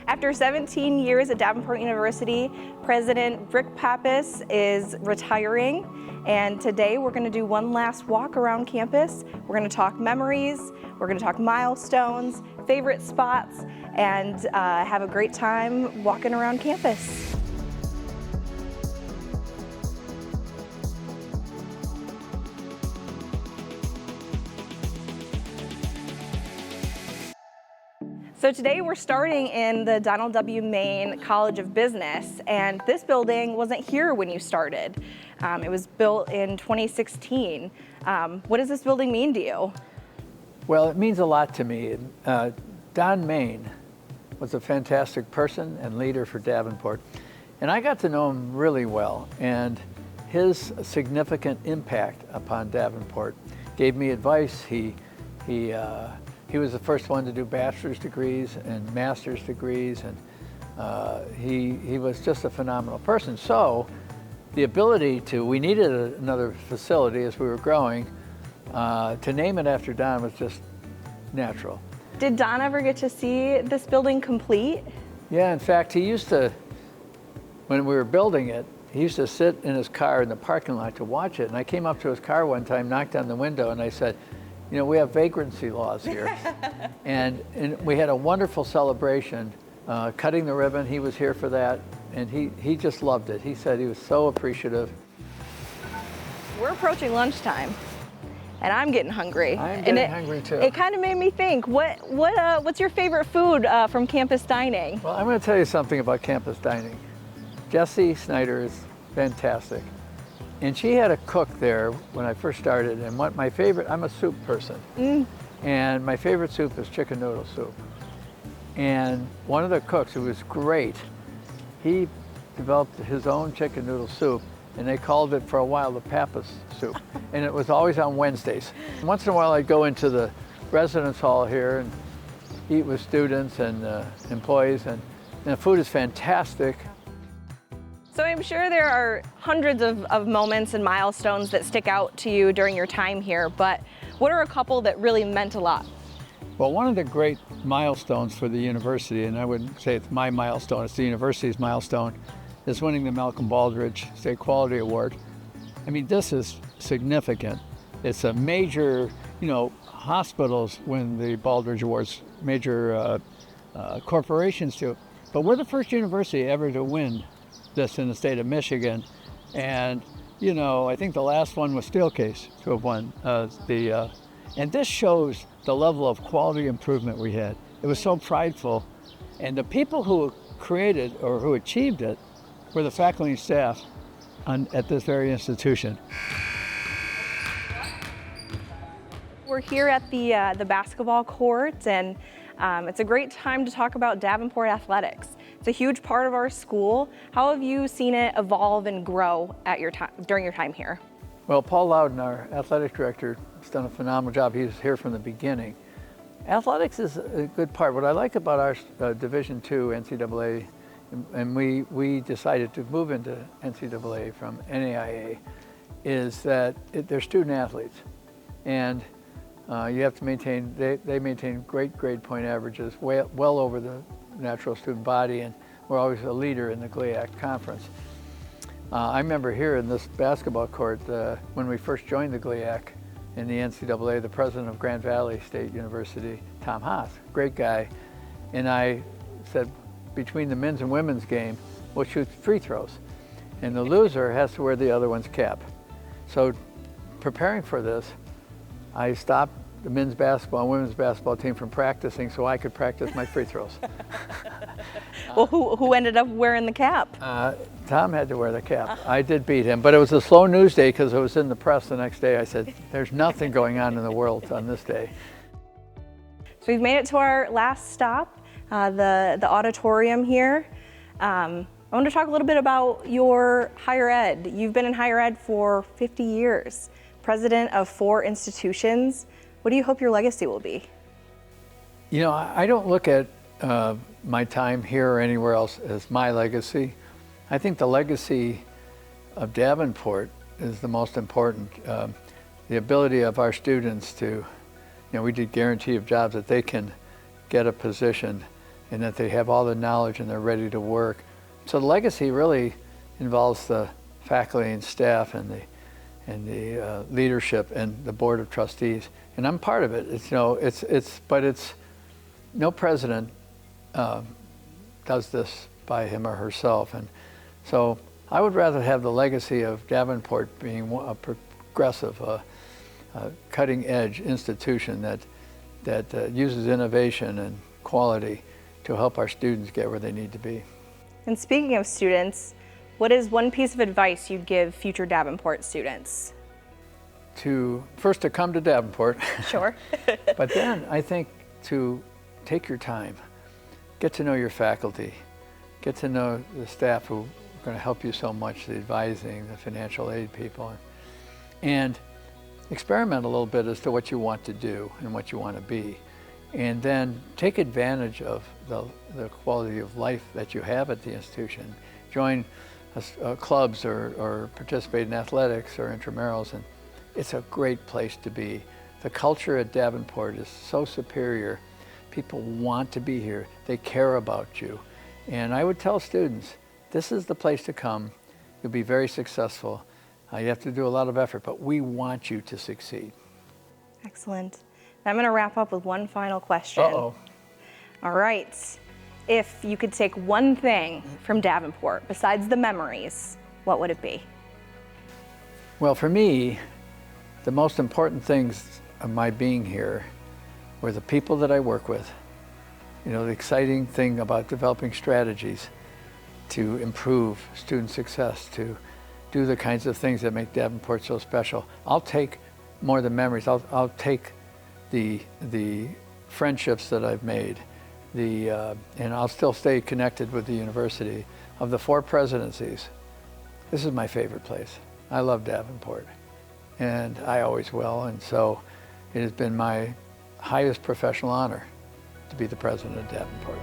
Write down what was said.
After 17 years at Davenport University, President Rick Pappas is retiring, and today we're going to do one last walk around campus. We're going to talk memories, we're going to talk milestones, favorite spots, and have a great time walking around campus. So today we're starting in the Donald W. Main College of Business, and this building wasn't here when you started. It was built in 2016. What does this building mean to you? Well, it means a lot to me. Don Main was a fantastic person and leader for Davenport, and I got to know him really well, and his significant impact upon Davenport gave me advice. He was the first one to do bachelor's degrees and master's degrees, and he was just a phenomenal person. So the ability we needed another facility as we were growing, to name it after Don was just natural. Did Don ever get to see this building complete? Yeah, in fact, he used to, when we were building it, he used to sit in his car in the parking lot to watch it. And I came up to his car one time, knocked on the window, and I said, you know, we have vagrancy laws here. and we had a wonderful celebration, cutting the ribbon. He was here for that, and he just loved it. He said he was so appreciative. We're approaching lunchtime, and I'm getting hungry. I'm getting hungry too. It kind of made me think, what's your favorite food from campus dining? Well, I'm going to tell you something about campus dining. Jessie Snyder is fantastic. And she had a cook there when I first started, and I'm a soup person. And my favorite soup is chicken noodle soup. And one of the cooks, who was great, he developed his own chicken noodle soup, and they called it for a while the Pappas soup. And it was always on Wednesdays. Once in a while I'd go into the residence hall here and eat with students and employees, and the food is fantastic. So I'm sure there are hundreds of moments and milestones that stick out to you during your time here, but what are a couple that really meant a lot? Well, one of the great milestones for the university, and I wouldn't say it's my milestone, it's the university's milestone, is winning the Malcolm Baldrige State Quality Award. I mean, this is significant. It's a major, hospitals win the Baldrige Awards, major corporations do. But we're the first university ever to win this in the state of Michigan, and I think the last one was Steelcase to have won and this shows the level of quality improvement we had. It was so prideful, and the people who created or who achieved it were the faculty and staff at this very institution. We're here at the basketball court, and it's a great time to talk about Davenport athletics. It's a huge part of our school. How have you seen it evolve and grow during your time here? Well, Paul Loudon, our athletic director, has done a phenomenal job. He was here from the beginning. Athletics is a good part. What I like about our Division II NCAA, and we decided to move into NCAA from NAIA, is that they're student athletes. And you have to maintain, they maintain great grade point averages, well over the natural student body, and we're always a leader in the GLIAC conference. I remember here in this basketball court, when we first joined the GLIAC in the NCAA, the president of Grand Valley State University, Tom Haas, great guy, and I said, between the men's and women's game, we'll shoot free throws, and the loser has to wear the other one's cap. So preparing for this, I stopped the men's basketball and women's basketball team from practicing so I could practice my free throws. Well, who ended up wearing the cap? Tom had to wear the cap. I did beat him, but it was a slow news day because it was in the press the next day. I said, there's nothing going on in the world on this day. So we've made it to our last stop, the auditorium here. I want to talk a little bit about your higher ed. You've been in higher ed for 50 years, president of 4 institutions. What do you hope your legacy will be? I don't look at my time here or anywhere else as my legacy. I think the legacy of Davenport is the most important. The ability of our students to, we did guarantee of jobs, that they can get a position and that they have all the knowledge and they're ready to work. So the legacy really involves the faculty and staff and the leadership and the board of trustees, and I'm part of it. It's, you know, but it's no president does this by him or herself, and so I would rather have the legacy of Davenport being a progressive, cutting-edge institution that uses innovation and quality to help our students get where they need to be. And speaking of students, what is one piece of advice you'd give future Davenport students? First to come to Davenport. Sure. But then I think to take your time, get to know your faculty, get to know the staff who are going to help you so much, the advising, the financial aid people, and experiment a little bit as to what you want to do and what you want to be. And then take advantage of the quality of life that you have at the institution. Join clubs or participate in athletics or intramurals, and it's a great place to be. The culture at Davenport is so superior. People want to be here. They care about you. And I would tell students, this is the place to come. You'll be very successful. You have to do a lot of effort, but we want you to succeed. Excellent. I'm going to wrap up with one final question. Uh-oh. All right. If you could take one thing from Davenport besides the memories, what would it be? Well, for me, the most important things of my being here were the people that I work with. You know, the exciting thing about developing strategies to improve student success, to do the kinds of things that make Davenport so special. I'll take more than memories. I'll take the friendships that I've made, and I'll still stay connected with the university. Of the 4 presidencies, this is my favorite place. I love Davenport, and I always will, and so it has been my highest professional honor to be the president of Davenport.